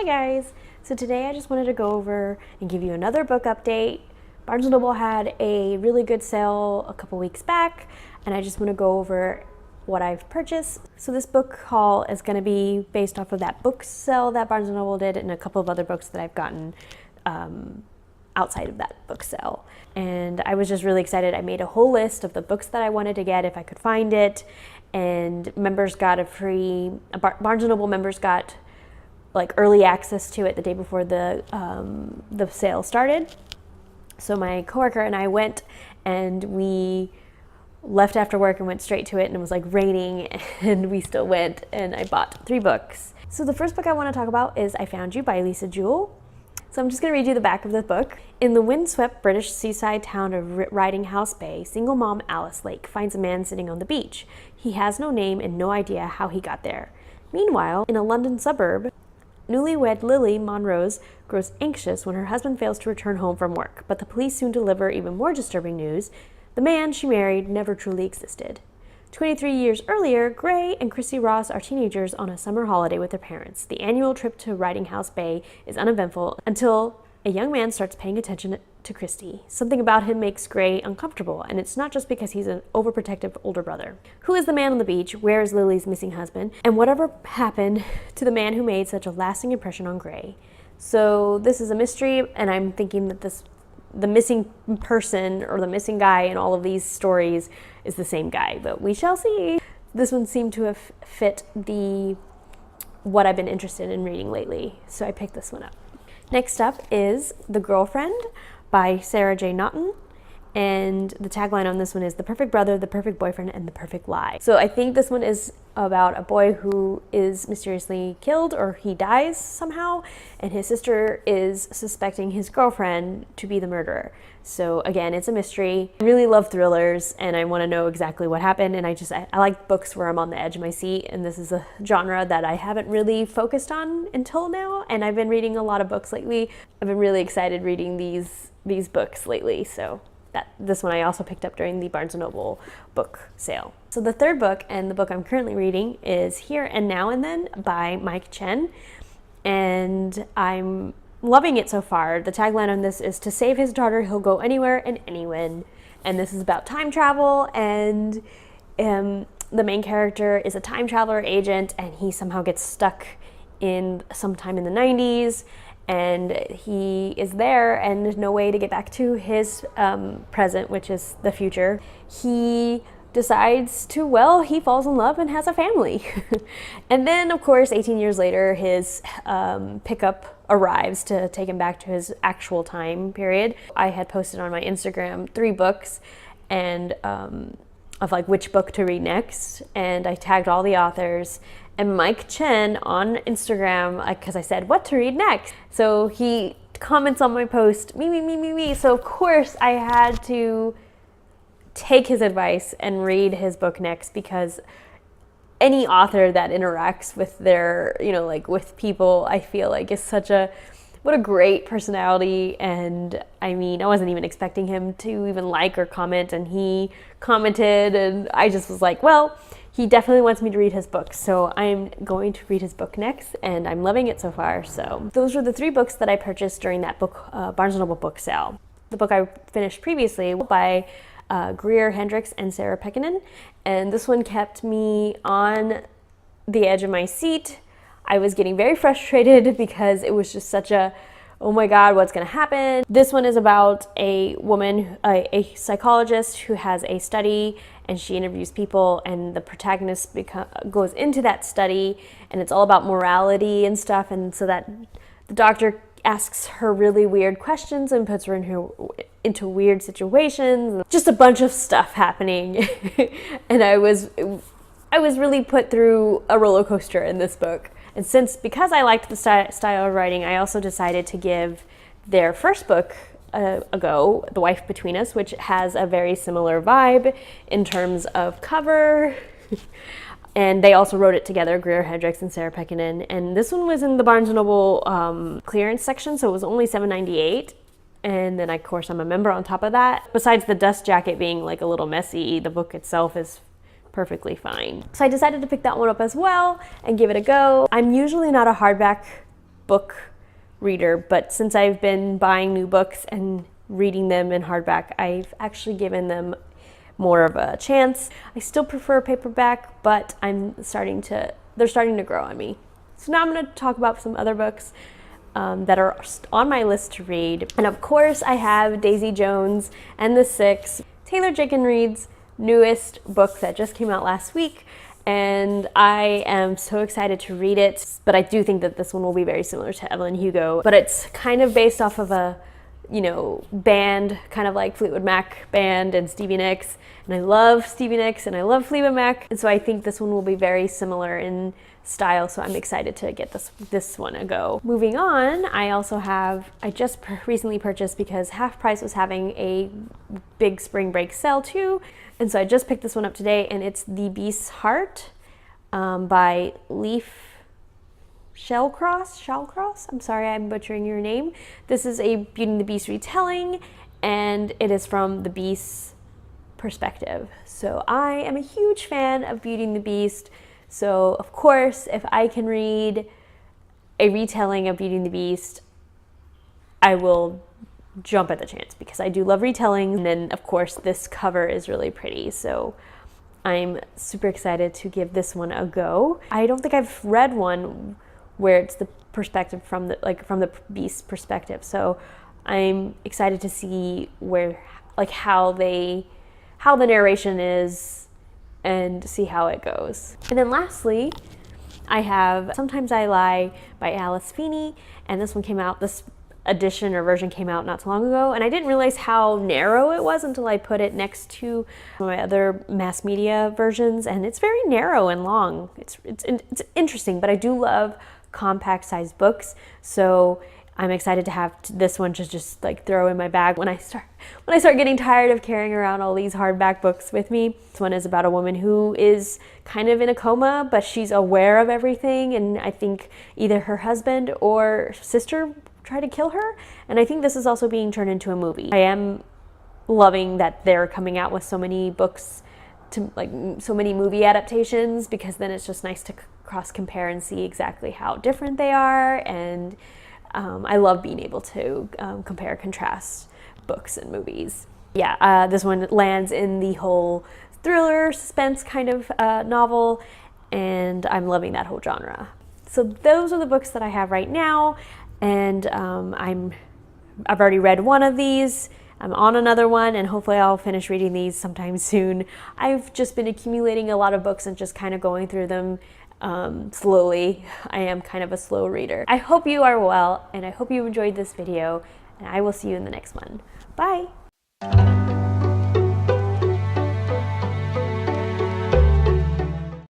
Hi guys! So today I just wanted to go over and give you another book update. Barnes & Noble had a really good sale a couple weeks back, and I just want to go over what I've purchased. So this book haul is going to be based off of that book sale that Barnes & Noble did and a couple of other books that I've gotten outside of that book sale. And I was just really excited. I made a whole list of the books that I wanted to get if I could find it, and members got Barnes & Noble members got like early access to it the day before the sale started. So my coworker and I went, and we left after work and went straight to it, and it was like raining, and we still went, and I bought 3 books. So the first book I want to talk about is I Found You by Lisa Jewell. So I'm just going to read you the back of the book. In the windswept British seaside town of Riding House Bay, single mom Alice Lake finds a man sitting on the beach. He has no name and no idea how he got there. Meanwhile, in a London suburb, newlywed Lily Monrose grows anxious when her husband fails to return home from work, but the police soon deliver even more disturbing news. The man she married never truly existed. 23 years earlier, Gray and Chrissy Ross are teenagers on a summer holiday with their parents. The annual trip to Riding House Bay is uneventful until a young man starts paying attention to Christy. Something about him makes Gray uncomfortable, and it's not just because he's an overprotective older brother. Who is the man on the beach? Where is Lily's missing husband? And whatever happened to the man who made such a lasting impression on Gray? So this is a mystery, and I'm thinking that the missing person or the missing guy in all of these stories is the same guy, but we shall see. This one seemed to have fit what I've been interested in reading lately, so I picked this one up. Next up is The Girlfriend by Sarah J. Naughton, and the tagline on this one is the perfect brother, the perfect boyfriend, and the perfect lie. So I think this one is about a boy who is mysteriously killed, or he dies somehow, and his sister is suspecting his girlfriend to be the murderer. So again, it's a mystery. I really love thrillers, and I want to know exactly what happened, and I like books where I'm on the edge of my seat, and this is a genre that I haven't really focused on until now, and I've been reading a lot of books lately. I've been really excited reading these books lately, so this one I also picked up during the Barnes & Noble book sale. So the third book, and the book I'm currently reading, is Here and Now and Then by Mike Chen, and I'm loving it so far. The tagline on this is, to save his daughter, he'll go anywhere and anywhen. And this is about time travel, and the main character is a time traveler agent, and he somehow gets stuck in sometime in the 90s, and he is there, and there's no way to get back to his present, which is the future. He decides he falls in love and has a family. And then, of course, 18 years later, his pickup arrives to take him back to his actual time period. I had posted on my Instagram 3 books and of like which book to read next, and I tagged all the authors. And Mike Chen on Instagram, because I said, what to read next? So he comments on my post, me. So of course I had to take his advice and read his book next, because any author that interacts with their, with people, I feel like is what a great personality. And I mean, I wasn't even expecting him to even like or comment, and he commented, and I just was like, well, he definitely wants me to read his book, so I'm going to read his book next, and I'm loving it so far. So those were the 3 books that I purchased during that Barnes & Noble book sale. The book I finished previously by Greer Hendricks and Sarah Pekkanen, and this one kept me on the edge of my seat. I was getting very frustrated because it was just such a, oh my God, what's going to happen? This one is about a woman, a psychologist who has a study, and she interviews people, and the protagonist goes into that study, and it's all about morality and stuff, and so that the doctor asks her really weird questions and puts her into weird situations. Just a bunch of stuff happening. And I was really put through a roller coaster in this book. And because I liked the style of writing, I also decided to give their first book a go, The Wife Between Us, which has a very similar vibe in terms of cover. And they also wrote it together, Greer Hendricks and Sarah Pekkanen. And this one was in the Barnes & Noble clearance section, so it was only $7.98. And then, of course, I'm a member on top of that. Besides the dust jacket being like a little messy, the book itself is perfectly fine. So I decided to pick that one up as well and give it a go. I'm usually not a hardback book reader, but since I've been buying new books and reading them in hardback, I've actually given them more of a chance. I still prefer paperback, but they're starting to grow on me. So now I'm going to talk about some other books that are on my list to read. And of course I have Daisy Jones and the Six, Taylor Jenkins Reid's newest book that just came out last week. And I am so excited to read it, but I do think that this one will be very similar to Evelyn Hugo, but it's kind of based off of a, you know, band, kind of like Fleetwood Mac band and Stevie Nicks. And I love Stevie Nicks and I love Fleetwood Mac. And so I think this one will be very similar in style. So I'm excited to get this one a go. Moving on, I just recently purchased, because Half Price was having a big spring break sale too. And so I just picked this one up today, and it's The Beast's Heart by Leaf Shallcross. I'm sorry, I'm butchering your name. This is a Beauty and the Beast retelling, and it is from the Beast's perspective. So I am a huge fan of Beauty and the Beast. So of course, if I can read a retelling of Beauty and the Beast, I will jump at the chance, because I do love retellings. And then of course this cover is really pretty. So I'm super excited to give this one a go. I don't think I've read one where it's the perspective from the Beast's perspective. So I'm excited to see how the narration is and see how it goes. And then lastly, I have Sometimes I Lie by Alice Feeney, and this edition or version came out not so long ago, and I didn't realize how narrow it was until I put it next to my other mass media versions, and it's very narrow and long. It's interesting, but I do love compact sized books, so I'm excited to have this one to just like throw in my bag when I start getting tired of carrying around all these hardback books with me. This one is about a woman who is kind of in a coma, but she's aware of everything, and I think either her husband or sister try to kill her, and I think this is also being turned into a movie. I am loving that they're coming out with so many books, so many movie adaptations, because then it's just nice to cross compare and see exactly how different they are, and I love being able to compare, contrast books and movies. Yeah, this one lands in the whole thriller, suspense kind of novel, and I'm loving that whole genre. So those are the books that I have right now. And I've already read one of these. I'm on another one, and hopefully I'll finish reading these sometime soon. I've just been accumulating a lot of books and just kind of going through them slowly. I am kind of a slow reader. I hope you are well, and I hope you enjoyed this video, and I will see you in the next one. Bye!